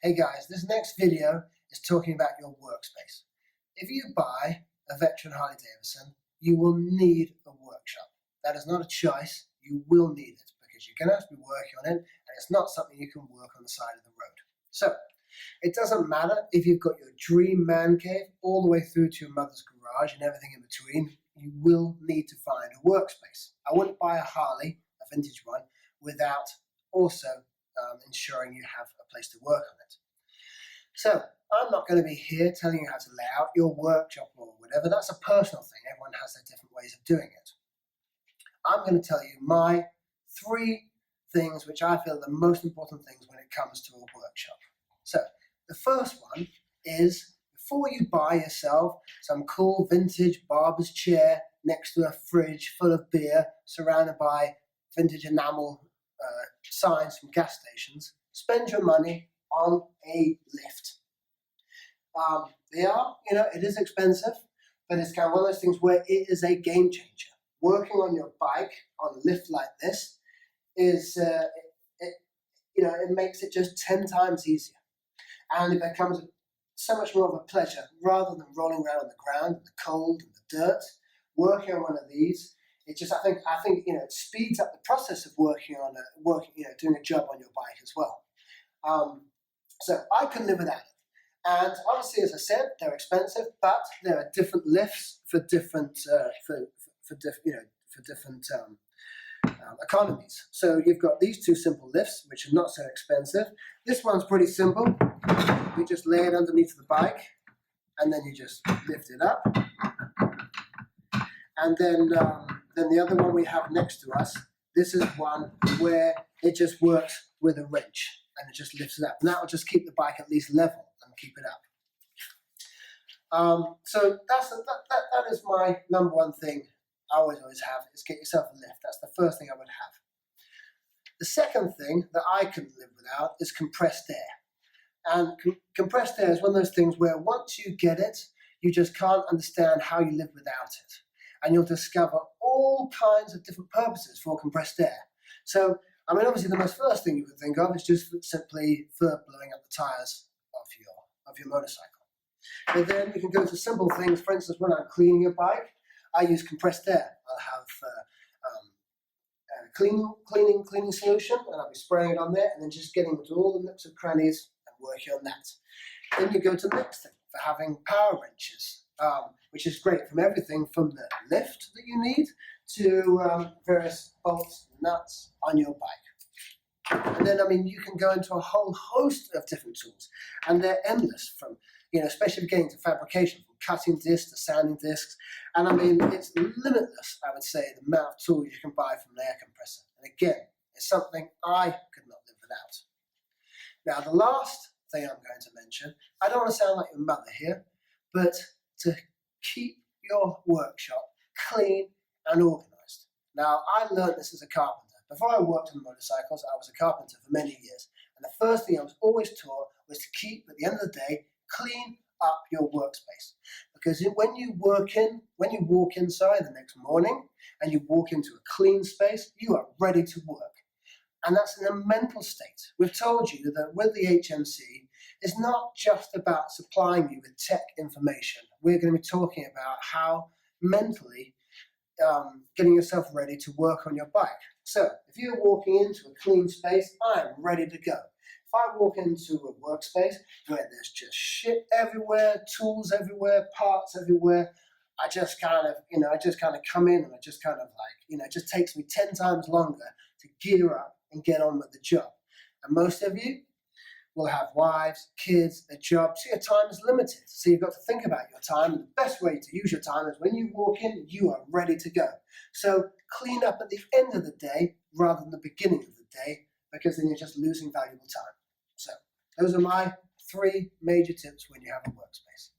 Hey guys, this next video is talking about your workspace. If you buy a veteran Harley-Davidson, you will need a workshop. That is not a choice, you will need it because you're going to have to be working on it and it's not something you can work on the side of the road. So, it doesn't matter if you've got your dream man cave all the way through to your mother's garage and everything in between, you will need to find a workspace. I wouldn't buy a Harley, a vintage one, without also ensuring you have a place to work on it. So I'm not going to be here telling you how to lay out your workshop or whatever. That's a personal thing. Everyone has their different ways of doing it. I'm going to tell you my 3 things which I feel are the most important things when it comes to a workshop. So the first one is, before you buy yourself some cool vintage barber's chair next to a fridge full of beer surrounded by vintage enamel signs from gas stations, spend your money on a lift. It is expensive, but it's kind of one of those things where it is a game changer. Working on your bike on a lift like this is, it makes it just 10 times easier. And it becomes so much more of a pleasure rather than rolling around on the ground in the cold and the dirt. Working on one of these, it just, I think, it speeds up the process of doing a job on your bike as well. So I couldn't live without it. And obviously, as I said, they're expensive, but there are different lifts for different economies. So you've got these 2 simple lifts, which are not so expensive. This one's pretty simple. You just lay it underneath the bike, and then you just lift it up. And then the other one we have next to us, this is one where it just works with a wrench, and it just lifts it up. And that will just keep the bike at least level and keep it up. So that is my number 1 thing I always have, is get yourself a lift. That's the first thing I would have. The second thing that I couldn't live without is compressed air. And compressed air is one of those things where once you get it, you just can't understand how you live without it. And you'll discover all kinds of different purposes for compressed air. So, obviously the most first thing you could think of is just simply for blowing up the tires of your motorcycle. But then you can go to simple things. For instance, when I'm cleaning a bike, I use compressed air. I'll have cleaning solution, and I'll be spraying it on there, and then just getting into all the nooks and crannies and working on that. Then you go to the next thing, for having power wrenches, which is great, from everything from the lift that you need to various bolts and nuts on your bike. And then, you can go into a whole host of different tools, and they're endless, from, especially if you're getting to fabrication, from cutting discs to sanding discs. And it's limitless, I would say, the amount of tools you can buy from an air compressor. And again, it's something I could not live without. Now, the last thing I'm going to mention, I don't want to sound like your mother here, but to keep your workshop clean and organized. Now, I learned this as a carpenter. Before I worked on motorcycles, I was a carpenter for many years. And the first thing I was always taught was to keep, at the end of the day, clean up your workspace. Because when you walk inside the next morning and you walk into a clean space, you are ready to work. And that's in a mental state. We've told you that with the HMC, it's not just about supplying you with tech information. We're going to be talking about how mentally getting yourself ready to work on your bike. So if you're walking into a clean space, I am ready to go. If I walk into a workspace where there's just shit everywhere, tools everywhere, parts everywhere, I just kind of come in and it just takes me 10 times longer to gear up and get on with the job. And most of you will have wives, kids, a job, so your time is limited. So you've got to think about your time, and the best way to use your time is when you walk in, you are ready to go. So clean up at the end of the day rather than the beginning of the day, because then you're just losing valuable time. So those are my 3 major tips when you have a workspace.